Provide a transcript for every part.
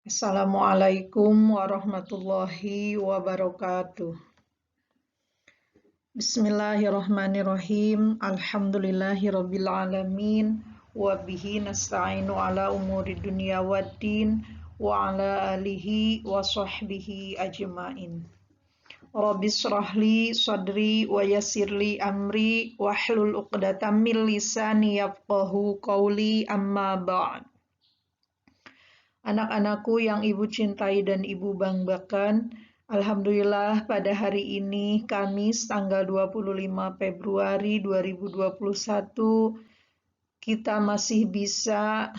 Assalamualaikum warahmatullahi wabarakatuh. Bismillahirrahmanirrahim. Alhamdulillahirabbil alamin wa bihi nasta'inu ala umuri dunya waddin wa ala alihi wa sahbihi ajmain. Rabbi shrahli sadri wa yassirli amri wahlul 'uqdatam min lisani yafqahu qawli amma ba'd. Anak-anakku yang ibu cintai dan ibu banggakan, alhamdulillah pada hari ini Kamis tanggal 25 Februari 2021 kita masih bisa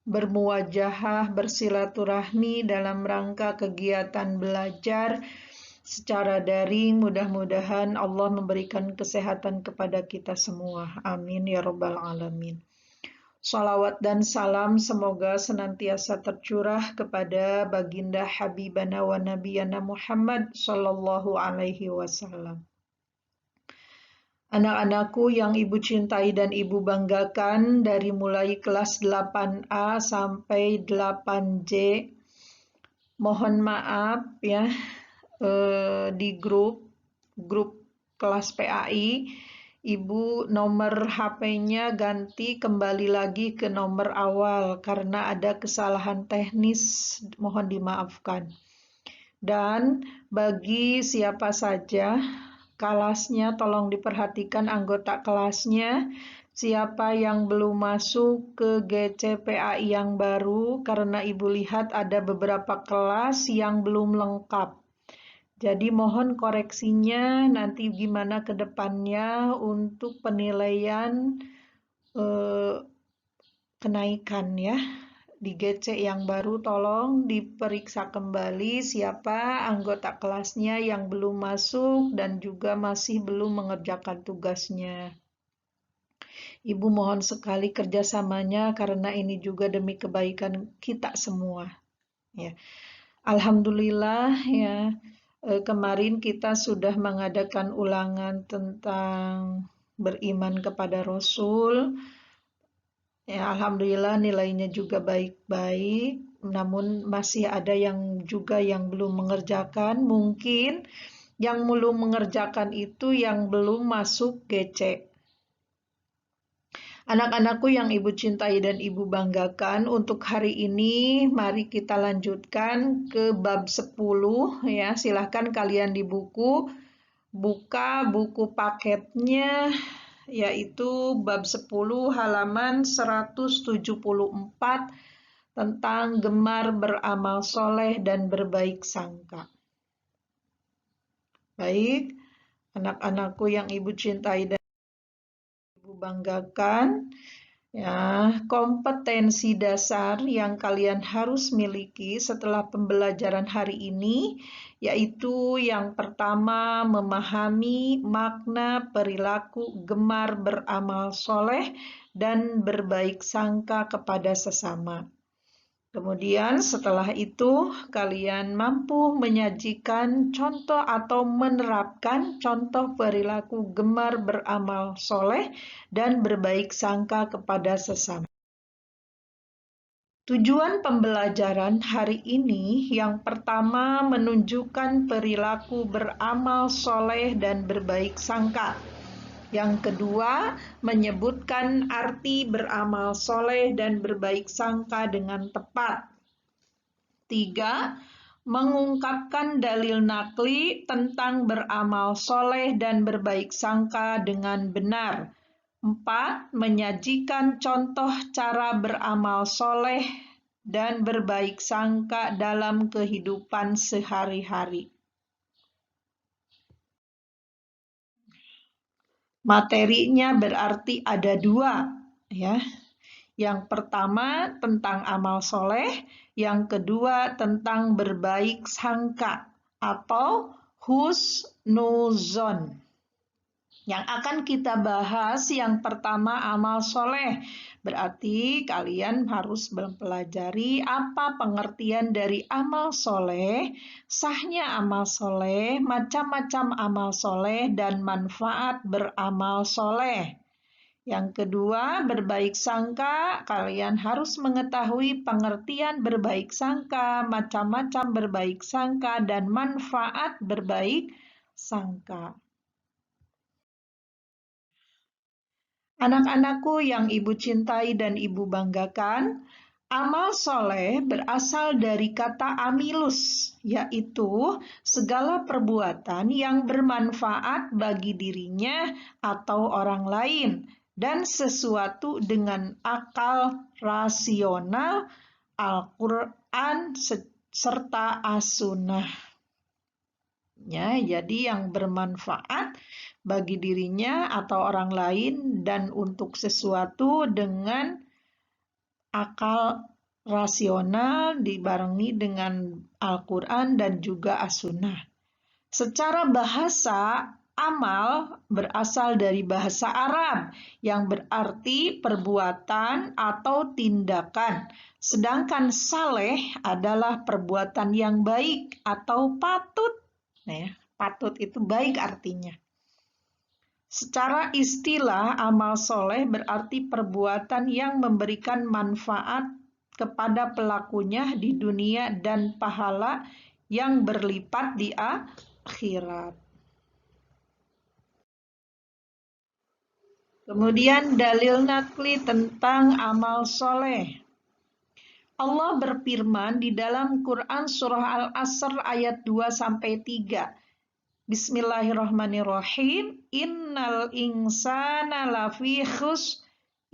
bermuwajahah, bersilaturahmi dalam rangka kegiatan belajar secara daring. Mudah-mudahan Allah memberikan kesehatan kepada kita semua. Amin ya rabbal alamin. Shalawat dan salam semoga senantiasa tercurah kepada baginda Habibana wa Nabiyana Muhammad Sallallahu Alaihi Wasallam. Anak-anakku yang ibu cintai dan ibu banggakan, dari mulai kelas 8A sampai 8J, mohon maaf ya, di grup kelas PAI, Ibu nomor HP-nya ganti kembali lagi ke nomor awal karena ada kesalahan teknis, mohon dimaafkan. Dan bagi siapa saja kelasnya, tolong diperhatikan anggota kelasnya, siapa yang belum masuk ke GCPAI yang baru, karena Ibu lihat ada beberapa kelas yang belum lengkap. Jadi mohon koreksinya nanti gimana ke depannya untuk penilaian kenaikan ya. Di GC yang baru tolong diperiksa kembali siapa anggota kelasnya yang belum masuk dan juga masih belum mengerjakan tugasnya. Ibu mohon sekali kerjasamanya karena ini juga demi kebaikan kita semua. Ya. Alhamdulillah ya. Kemarin kita sudah mengadakan ulangan tentang beriman kepada Rasul. Ya, alhamdulillah nilainya juga baik-baik. Namun masih ada yang belum mengerjakan. Mungkin yang belum mengerjakan itu yang belum masuk GC. Anak-anakku yang ibu cintai dan ibu banggakan, untuk hari ini mari kita lanjutkan ke bab 10 ya. Silahkan kalian di buku, buka buku paketnya, yaitu bab 10 halaman 174 tentang gemar beramal soleh dan berbaik sangka. Baik, anak-anakku yang ibu cintai dan ibu banggakan, ya, kompetensi dasar yang kalian harus miliki setelah pembelajaran hari ini, yaitu yang pertama memahami makna perilaku gemar beramal soleh dan berbaik sangka kepada sesama. Kemudian setelah itu kalian mampu menyajikan contoh atau menerapkan contoh perilaku gemar beramal soleh dan berbaik sangka kepada sesama. Tujuan pembelajaran hari ini yang pertama menunjukkan perilaku beramal soleh dan berbaik sangka. Yang kedua, menyebutkan arti beramal soleh dan berbaik sangka dengan tepat. 3. Mengungkapkan dalil nakli tentang beramal soleh dan berbaik sangka dengan benar. 4. Menyajikan contoh cara beramal soleh dan berbaik sangka dalam kehidupan sehari-hari. Materinya berarti ada 2 ya. Yang pertama tentang amal soleh, yang kedua tentang berbaik sangka atau husnuzon. Yang akan kita bahas yang pertama amal soleh. Berarti kalian harus mempelajari apa pengertian dari amal soleh, sahnya amal soleh, macam-macam amal soleh, dan manfaat beramal soleh. Yang kedua, berbaik sangka. Kalian harus mengetahui pengertian berbaik sangka, macam-macam berbaik sangka, dan manfaat berbaik sangka. Anak-anakku yang ibu cintai dan ibu banggakan, amal soleh berasal dari kata amilus, yaitu segala perbuatan yang bermanfaat bagi dirinya atau orang lain, dan sesuatu dengan akal rasional, Al-Quran, serta as-sunnah. Ya, jadi yang bermanfaat bagi dirinya atau orang lain dan untuk sesuatu dengan akal rasional dibarengi dengan Al-Quran dan juga As-Sunnah. Secara bahasa, amal berasal dari bahasa Arab yang berarti perbuatan atau tindakan. Sedangkan saleh adalah perbuatan yang baik atau patut. Nah, patut itu baik artinya. Secara istilah, amal soleh berarti perbuatan yang memberikan manfaat kepada pelakunya di dunia dan pahala yang berlipat di akhirat. Kemudian dalil nakli tentang amal soleh. Allah berfirman di dalam Quran surah Al-Asr ayat 2-3. Bismillahirrahmanirrahim. Innal insana lafi khus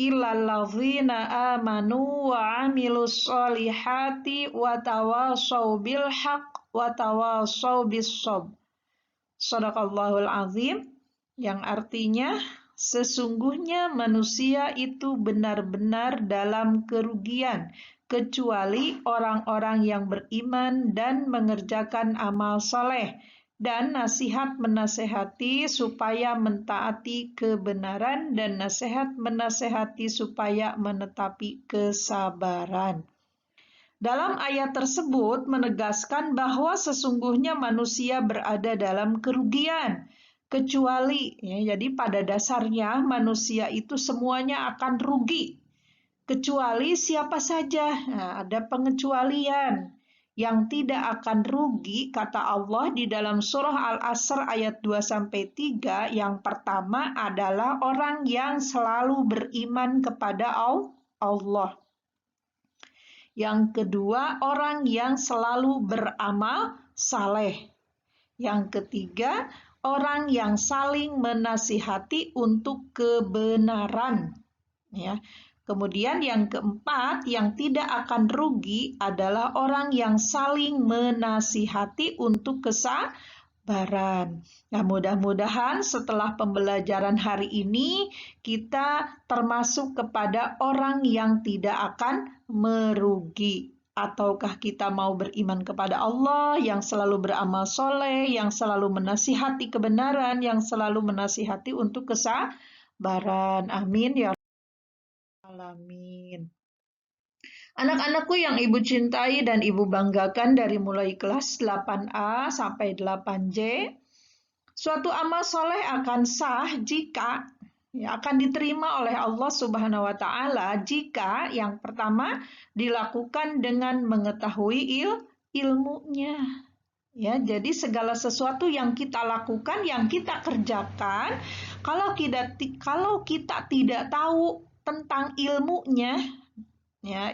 illal ladzina amanu wa amilus solihati wa tawasaw bil haqq wa tawasaw bis sabr. Shadaqallahul azim, yang artinya sesungguhnya manusia itu benar-benar dalam kerugian kecuali orang-orang yang beriman dan mengerjakan amal soleh dan nasihat menasehati supaya mentaati kebenaran dan nasihat menasehati supaya menetapi kesabaran. Dalam ayat tersebut menegaskan bahwa sesungguhnya manusia berada dalam kerugian, kecuali, ya, jadi pada dasarnya manusia itu semuanya akan rugi, kecuali siapa saja. Nah, ada pengecualian. Yang tidak akan rugi, kata Allah di dalam surah Al-Asr ayat 2-3, yang pertama adalah orang yang selalu beriman kepada Allah. Yang kedua, orang yang selalu beramal saleh. Yang ketiga, orang yang saling menasihati untuk kebenaran. Ya. Kemudian yang keempat, yang tidak akan rugi adalah orang yang saling menasihati untuk kesabaran. Nah, mudah-mudahan setelah pembelajaran hari ini kita termasuk kepada orang yang tidak akan merugi. Ataukah kita mau beriman kepada Allah yang selalu beramal soleh, yang selalu menasihati kebenaran, yang selalu menasihati untuk kesabaran. Amin ya alamin. Anak-anakku yang ibu cintai dan ibu banggakan dari mulai kelas 8A sampai 8J, suatu amal soleh akan sah jika akan diterima oleh Allah Subhanahu wa Ta'ala jika yang pertama dilakukan dengan mengetahui ilmunya. Ya, jadi segala sesuatu yang kita lakukan, yang kita kerjakan, kalau kita tidak tahu tentang ilmunya, ya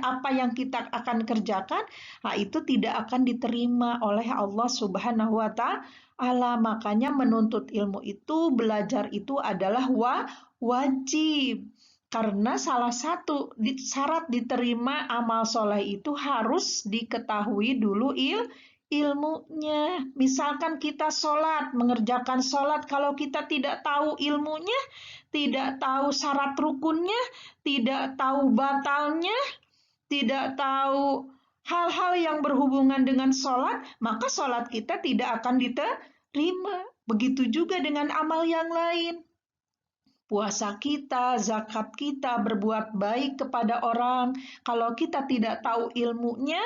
apa yang kita akan kerjakan, nah itu tidak akan diterima oleh Allah Subhanahu wa Ta'ala. Makanya menuntut ilmu itu, belajar itu adalah wajib. Karena salah satu syarat diterima amal soleh itu harus diketahui dulu ilmunya. Misalkan kita sholat, mengerjakan sholat, kalau kita tidak tahu ilmunya, tidak tahu syarat rukunnya, tidak tahu batalnya, tidak tahu hal-hal yang berhubungan dengan sholat, maka sholat kita tidak akan diterima. Begitu juga dengan amal yang lain. Puasa kita, zakat kita, berbuat baik kepada orang. Kalau kita tidak tahu ilmunya,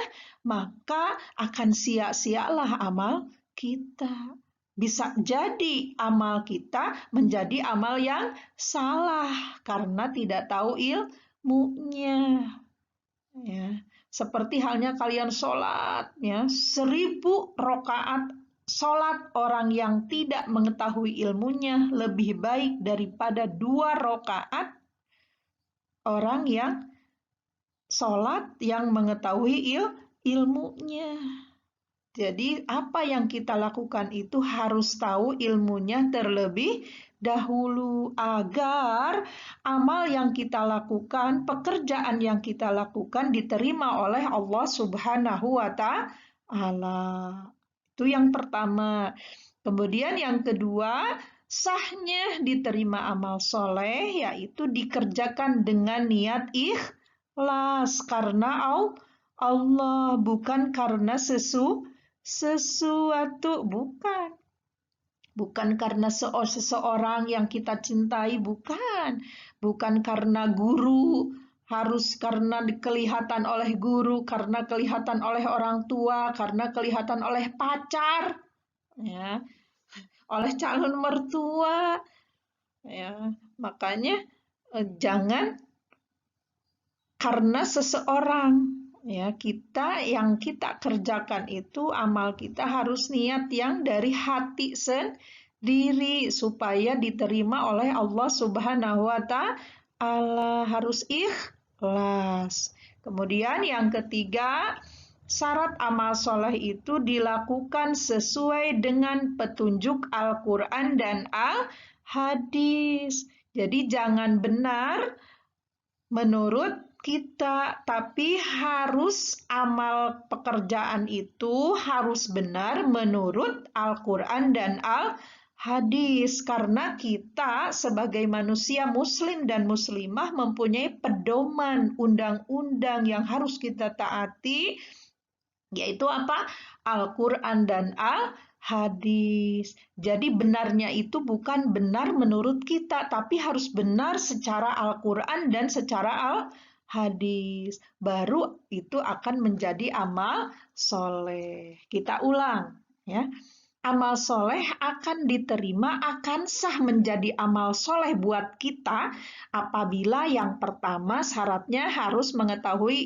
maka akan sia-sialah amal kita. bisa jadi amal kita menjadi amal yang salah karena tidak tahu ilmunya. Ya, seperti halnya kalian sholat, ya, 1000 rakaat sholat orang yang tidak mengetahui ilmunya lebih baik daripada 2 rakaat orang yang sholat yang mengetahui ilmunya. Jadi apa yang kita lakukan itu harus tahu ilmunya terlebih dahulu agar amal yang kita lakukan, pekerjaan yang kita lakukan diterima oleh Allah Subhanahu wa Ta'ala. Itu yang pertama. Kemudian yang kedua, sahnya diterima amal soleh yaitu dikerjakan dengan niat ikhlas karena Allah, bukan karena sesuatu, bukan karena seseorang yang kita cintai, bukan karena guru, harus karena kelihatan oleh guru, karena kelihatan oleh orang tua, karena kelihatan oleh pacar, ya, oleh calon mertua, ya. Makanya jangan karena seseorang. Ya, yang kita kerjakan itu amal kita harus niat yang dari hati sendiri supaya diterima oleh Allah Subhanahu wa Ta'ala, harus ikhlas. Kemudian yang ketiga, syarat amal soleh itu dilakukan sesuai dengan petunjuk Al-Quran dan Al-Hadis. Jadi jangan benar menurut kita, tapi harus amal pekerjaan itu harus benar menurut Al-Quran dan Al-Hadis. Karena kita sebagai manusia muslim dan muslimah mempunyai pedoman undang-undang yang harus kita taati, yaitu apa? Al-Quran dan Al-Hadis. Jadi benarnya itu bukan benar menurut kita, tapi harus benar secara Al-Quran dan secara Al-Hadis. Baru itu akan menjadi amal soleh. Kita ulang, ya. Amal soleh akan diterima, akan sah menjadi amal soleh buat kita apabila yang pertama syaratnya harus mengetahui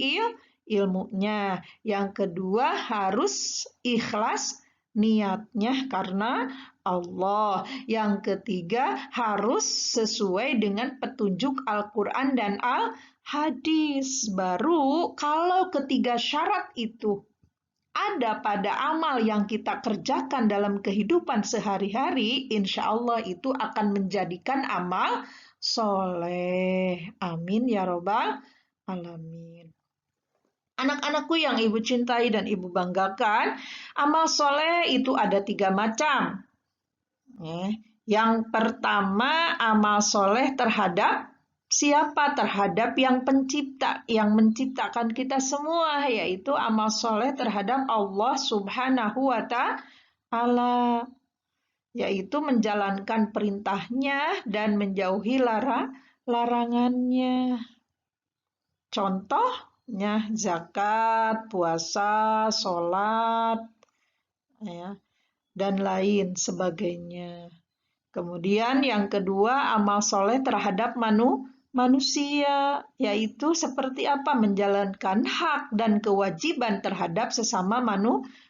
ilmunya. Yang kedua harus ikhlas niatnya karena Allah. Yang ketiga harus sesuai dengan petunjuk Al-Quran dan Al-Hadis. Baru kalau ketiga syarat itu ada pada amal yang kita kerjakan dalam kehidupan sehari-hari, insya Allah itu akan menjadikan amal soleh. Amin ya robbal alamin. Anak-anakku yang ibu cintai dan ibu banggakan, amal soleh itu ada 3 macam. Yang pertama, amal soleh terhadap siapa? Terhadap yang pencipta, yang menciptakan kita semua, yaitu amal soleh terhadap Allah Subhanahu wa Ta'ala, yaitu menjalankan perintahnya dan menjauhi larangannya. Contohnya zakat, puasa, sholat, ya, dan lain sebagainya. Kemudian yang kedua, amal soleh terhadap manusia, yaitu seperti apa? Menjalankan hak dan kewajiban terhadap sesama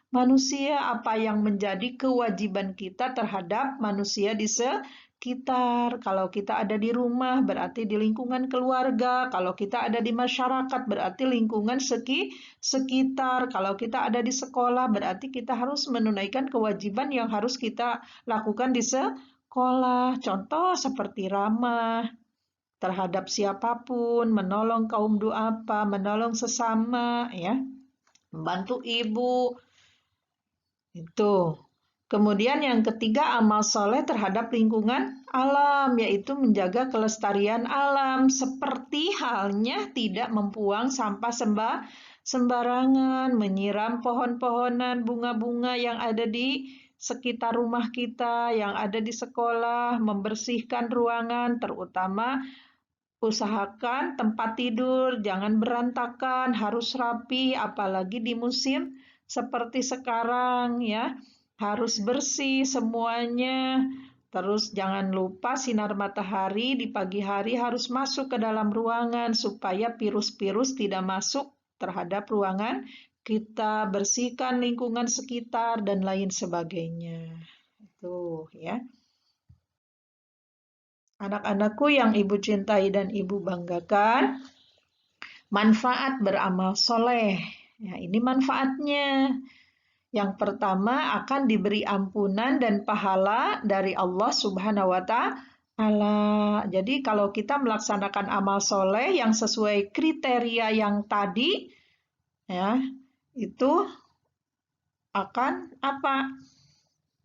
manusia, apa yang menjadi kewajiban kita terhadap manusia di sekitar. Kalau kita ada di rumah, berarti di lingkungan keluarga. Kalau kita ada di masyarakat, berarti lingkungan sekitar. Kalau kita ada di sekolah, berarti kita harus menunaikan kewajiban yang harus kita lakukan di sekolah. Contoh seperti ramah terhadap siapapun, menolong kaum duafa, menolong sesama, ya, membantu ibu. Itu. Kemudian yang ketiga, amal soleh terhadap lingkungan alam, yaitu menjaga kelestarian alam, seperti halnya tidak membuang sampah sembarangan, menyiram pohon-pohonan, bunga-bunga yang ada di sekitar rumah kita, yang ada di sekolah, membersihkan ruangan, terutama usahakan tempat tidur, jangan berantakan, harus rapi, apalagi di musim seperti sekarang, ya. harus bersih semuanya. Terus jangan lupa sinar matahari di pagi hari harus masuk ke dalam ruangan supaya virus-virus tidak masuk terhadap ruangan kita, bersihkan lingkungan sekitar dan lain sebagainya. Itu ya. Anak-anakku yang Ibu cintai dan Ibu banggakan, manfaat beramal soleh. Ya, ini manfaatnya. Yang pertama akan diberi ampunan dan pahala dari Allah Subhanahu wa Ta'ala. Jadi kalau kita melaksanakan amal soleh yang sesuai kriteria yang tadi, ya, itu akan apa?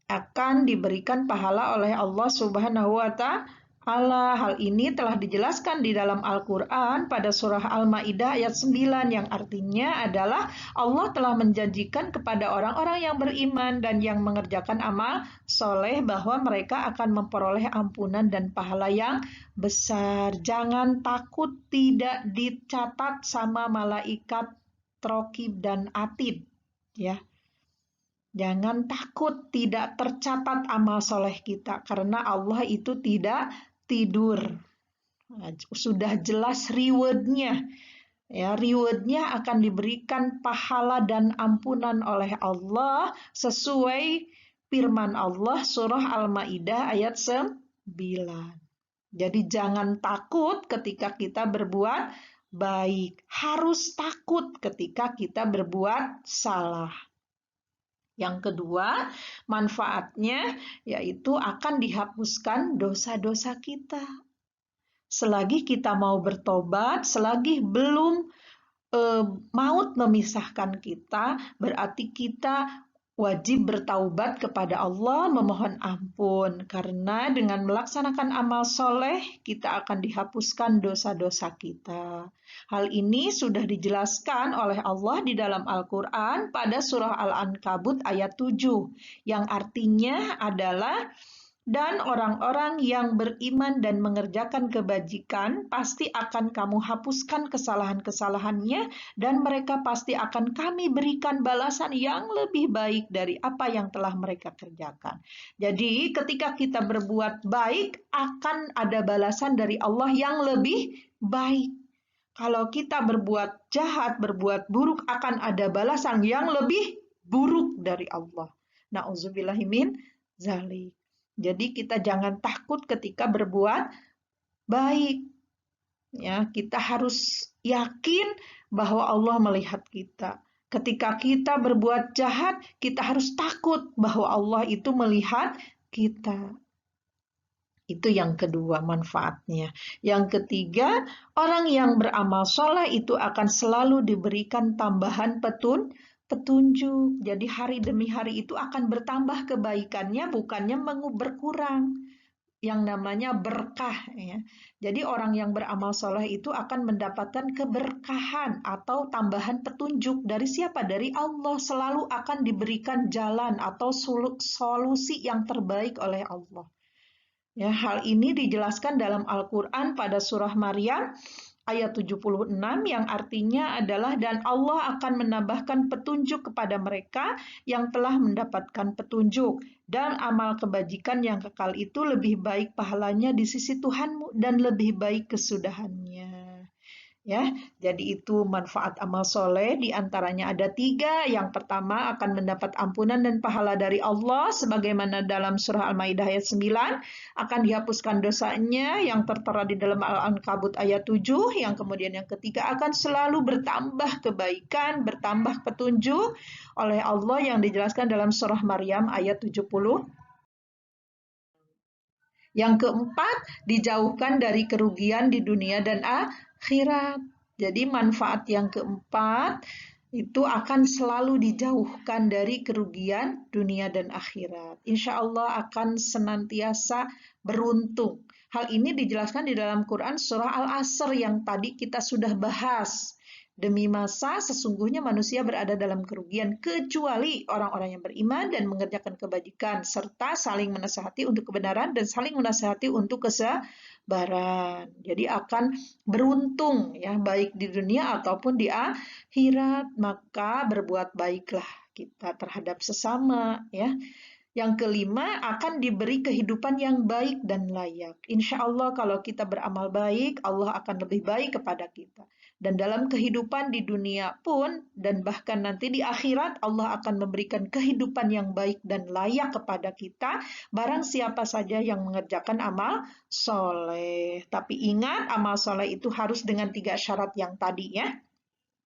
Akan diberikan pahala oleh Allah Subhanahu wa Ta'ala. Hal ini telah dijelaskan di dalam Al-Quran pada surah Al-Ma'idah ayat 9 yang artinya adalah Allah telah menjanjikan kepada orang-orang yang beriman dan yang mengerjakan amal soleh bahwa mereka akan memperoleh ampunan dan pahala yang besar. Jangan takut tidak dicatat sama malaikat Raqib dan Atid, ya. Jangan takut tidak tercatat amal soleh kita, karena Allah itu tidak tidur. Nah, sudah jelas reward-nya. Ya, reward-nya akan diberikan pahala dan ampunan oleh Allah sesuai firman Allah surah Al-Maidah ayat 9. Jadi jangan takut ketika kita berbuat baik. Harus takut ketika kita berbuat salah. Yang kedua, manfaatnya yaitu akan dihapuskan dosa-dosa kita. Selagi kita mau bertobat, selagi belum maut memisahkan kita, berarti kita wajib bertaubat kepada Allah, memohon ampun. Karena dengan melaksanakan amal soleh, kita akan dihapuskan dosa-dosa kita. Hal ini sudah dijelaskan oleh Allah di dalam Al-Quran pada surah Al-Ankabut ayat 7, yang artinya adalah, dan orang-orang yang beriman dan mengerjakan kebajikan pasti akan kamu hapuskan kesalahan-kesalahannya dan mereka pasti akan kami berikan balasan yang lebih baik dari apa yang telah mereka kerjakan. Jadi ketika kita berbuat baik akan ada balasan dari Allah yang lebih baik. Kalau kita berbuat jahat, berbuat buruk akan ada balasan yang lebih buruk dari Allah. Na'udzubillahi min dzalik. Jadi kita jangan takut ketika berbuat baik. Ya, kita harus yakin bahwa Allah melihat kita. Ketika kita berbuat jahat, kita harus takut bahwa Allah itu melihat kita. Itu yang kedua manfaatnya. Yang ketiga, orang yang beramal soleh itu akan selalu diberikan tambahan petunjuk. Jadi hari demi hari itu akan bertambah kebaikannya, bukannya berkurang. Yang namanya berkah, ya. Jadi orang yang beramal soleh itu akan mendapatkan keberkahan atau tambahan petunjuk dari siapa? Dari Allah. Selalu akan diberikan jalan atau solusi yang terbaik oleh Allah. Ya, hal ini dijelaskan dalam Al-Quran pada surah Maryam ayat 76 yang artinya adalah, dan Allah akan menambahkan petunjuk kepada mereka yang telah mendapatkan petunjuk, dan amal kebajikan yang kekal itu lebih baik pahalanya di sisi Tuhanmu dan lebih baik kesudahannya. Ya, jadi itu manfaat amal soleh, diantaranya ada 3. Yang pertama akan mendapat ampunan dan pahala dari Allah, sebagaimana dalam surah Al-Maidah ayat 9, akan dihapuskan dosanya yang tertera di dalam Al-Ankabut ayat 7, yang kemudian yang ketiga akan selalu bertambah kebaikan, bertambah petunjuk oleh Allah yang dijelaskan dalam surah Maryam ayat 70. Yang keempat, dijauhkan dari kerugian di dunia dan akhirat. Jadi manfaat yang keempat itu akan selalu dijauhkan dari kerugian dunia dan akhirat. Insya Allah akan senantiasa beruntung. Hal ini dijelaskan di dalam Quran surah Al-Asr yang tadi kita sudah bahas. Demi masa sesungguhnya manusia berada dalam kerugian kecuali orang-orang yang beriman dan mengerjakan kebajikan serta saling menasihati untuk kebenaran dan saling menasihati untuk kesabaran. Jadi akan beruntung ya, baik di dunia ataupun di akhirat. Maka berbuat baiklah kita terhadap sesama, ya. Yang kelima, akan diberi kehidupan yang baik dan layak. Insya Allah kalau kita beramal baik, Allah akan lebih baik kepada kita. Dan dalam kehidupan di dunia pun, dan bahkan nanti di akhirat, Allah akan memberikan kehidupan yang baik dan layak kepada kita, barang siapa saja yang mengerjakan amal soleh. Tapi ingat, amal soleh itu harus dengan 3 syarat yang tadi, ya.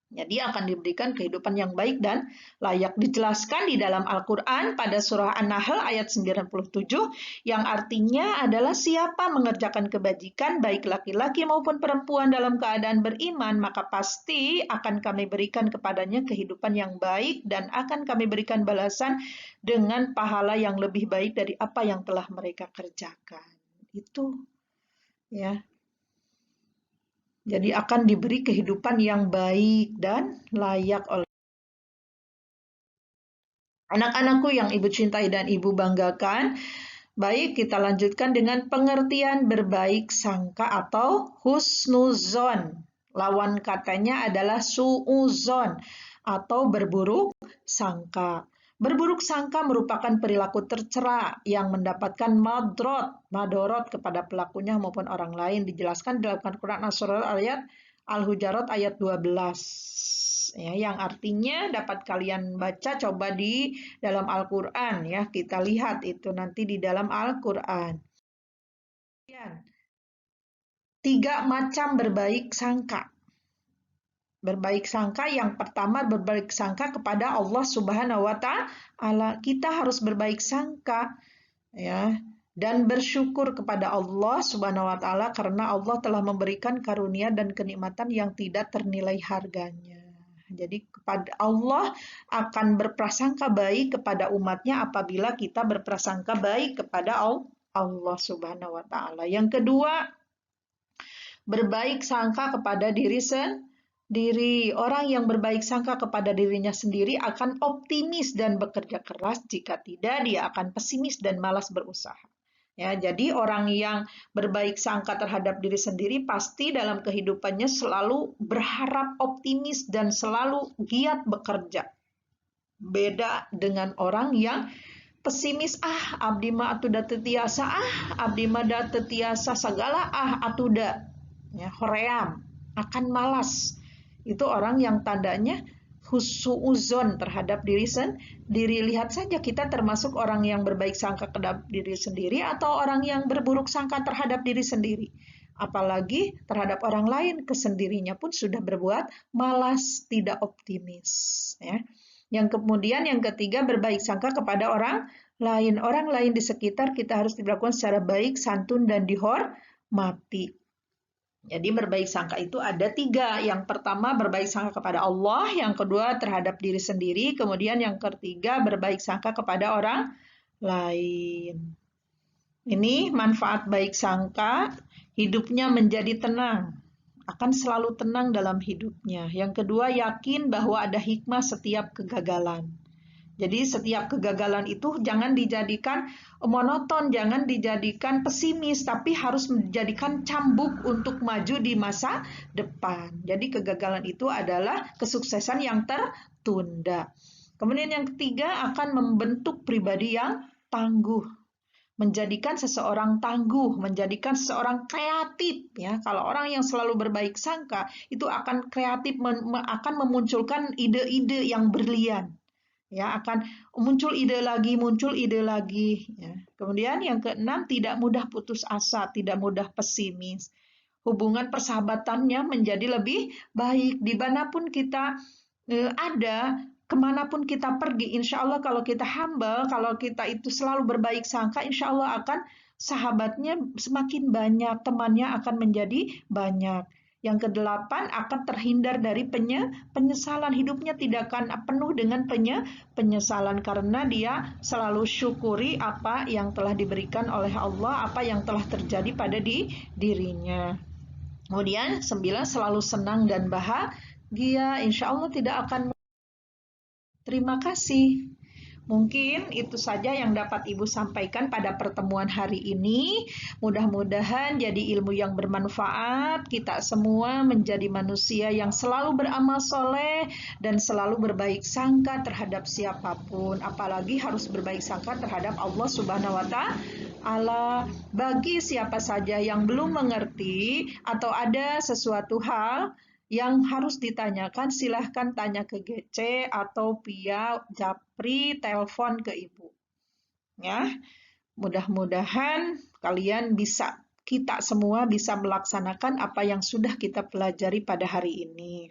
Jadi akan diberikan kehidupan yang baik dan layak. Dijelaskan di dalam Al-Quran pada surah An-Nahl ayat 97, yang artinya adalah siapa mengerjakan kebajikan, baik laki-laki maupun perempuan dalam keadaan beriman, maka pasti akan kami berikan kepadanya kehidupan yang baik dan akan kami berikan balasan dengan pahala yang lebih baik dari apa yang telah mereka kerjakan. Itu, ya. Jadi akan diberi kehidupan yang baik dan layak oleh anak-anakku yang ibu cintai dan ibu banggakan. Baik, kita lanjutkan dengan pengertian berbaik sangka atau husnuzon. Lawan katanya adalah suuzon atau berburuk sangka. Berburuk sangka merupakan perilaku tercela yang mendapatkan madorot kepada pelakunya maupun orang lain. Dijelaskan dalam Al-Quran ayat Al-Hujarat ayat 12. Ya, yang artinya dapat kalian baca coba di dalam Al-Quran, ya. Kita lihat itu nanti di dalam Al-Quran. 3 macam berbaik sangka. Berbaik sangka yang pertama, berbaik sangka kepada Allah Subhanahu wa Ta'ala. Kita harus berbaik sangka, ya, dan bersyukur kepada Allah Subhanahu wa Ta'ala karena Allah telah memberikan karunia dan kenikmatan yang tidak ternilai harganya. Jadi kepada Allah akan berprasangka baik kepada umatnya apabila kita berprasangka baik kepada Allah Subhanahu wa Ta'ala. Yang kedua, berbaik sangka kepada diri sendiri. Orang yang berbaik sangka kepada dirinya sendiri akan optimis dan bekerja keras, jika tidak dia akan pesimis dan malas berusaha. Ya, jadi orang yang berbaik sangka terhadap diri sendiri pasti dalam kehidupannya selalu berharap optimis dan selalu giat bekerja. Beda dengan orang yang pesimis, abdi mah atuda teu tiasa, abdi mah da teu tiasa sagala, atuda, ya, hoream, akan malas. Itu orang yang tandanya husnuzon terhadap diri sendiri. Lihat saja kita termasuk orang yang berbaik sangka terhadap diri sendiri atau orang yang berburuk sangka terhadap diri sendiri. Apalagi terhadap orang lain, kesendirinya pun sudah berbuat malas, tidak optimis, ya. Yang kemudian yang ketiga, berbaik sangka kepada orang lain. Orang lain di sekitar kita harus dilakukan secara baik, santun, dan dihormati. Jadi berbaik sangka itu ada 3. Yang pertama berbaik sangka kepada Allah, yang kedua terhadap diri sendiri, kemudian yang ketiga berbaik sangka kepada orang lain. Ini manfaat baik sangka, hidupnya menjadi tenang, akan selalu tenang dalam hidupnya. Yang kedua, yakin bahwa ada hikmah setiap kegagalan. Jadi setiap kegagalan itu jangan dijadikan monoton, jangan dijadikan pesimis, tapi harus menjadikan cambuk untuk maju di masa depan. Jadi kegagalan itu adalah kesuksesan yang tertunda. Kemudian yang ketiga, akan membentuk pribadi yang tangguh. Menjadikan seseorang tangguh, menjadikan seseorang kreatif, ya. Kalau orang yang selalu berbaik sangka itu akan kreatif, akan memunculkan ide-ide yang berlian. Ya, akan muncul ide lagi, ya. Kemudian yang keenam, tidak mudah putus asa, tidak mudah pesimis. Hubungan persahabatannya menjadi lebih baik. Dimanapun kita ada, kemanapun kita pergi, insya Allah kalau kita humble, kalau kita itu selalu berbaik sangka, insya Allah akan sahabatnya semakin banyak, temannya akan menjadi banyak. Yang kedelapan, akan terhindar dari penyesalan. Hidupnya tidak akan penuh dengan penyesalan karena dia selalu syukuri apa yang telah diberikan oleh Allah, apa yang telah terjadi pada dirinya. Kemudian 9, selalu senang dan bahagia. Insya Allah tidak akan. Terima kasih. Mungkin itu saja yang dapat Ibu sampaikan pada pertemuan hari ini. Mudah-mudahan jadi ilmu yang bermanfaat. Kita semua menjadi manusia yang selalu beramal soleh dan selalu berbaik sangka terhadap siapapun. Apalagi harus berbaik sangka terhadap Allah Subhanahu wa Ta'ala. Bagi siapa saja yang belum mengerti atau ada sesuatu hal yang harus ditanyakan, silahkan tanya ke GC atau via Japri, telepon ke Ibu. Ya, mudah-mudahan kita semua bisa melaksanakan apa yang sudah kita pelajari pada hari ini.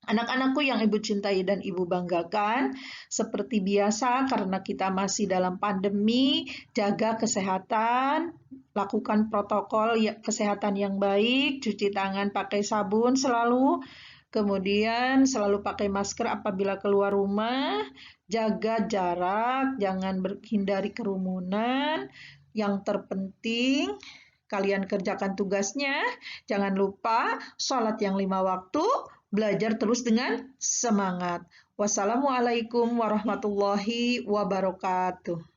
Anak-anakku yang Ibu cintai dan Ibu banggakan, seperti biasa karena kita masih dalam pandemi, jaga kesehatan, lakukan protokol kesehatan yang baik, cuci tangan pakai sabun selalu, kemudian selalu pakai masker apabila keluar rumah, jaga jarak, jangan hindari kerumunan. Yang terpenting, kalian kerjakan tugasnya, jangan lupa sholat yang 5 waktu, belajar terus dengan semangat. Wassalamualaikum warahmatullahi wabarakatuh.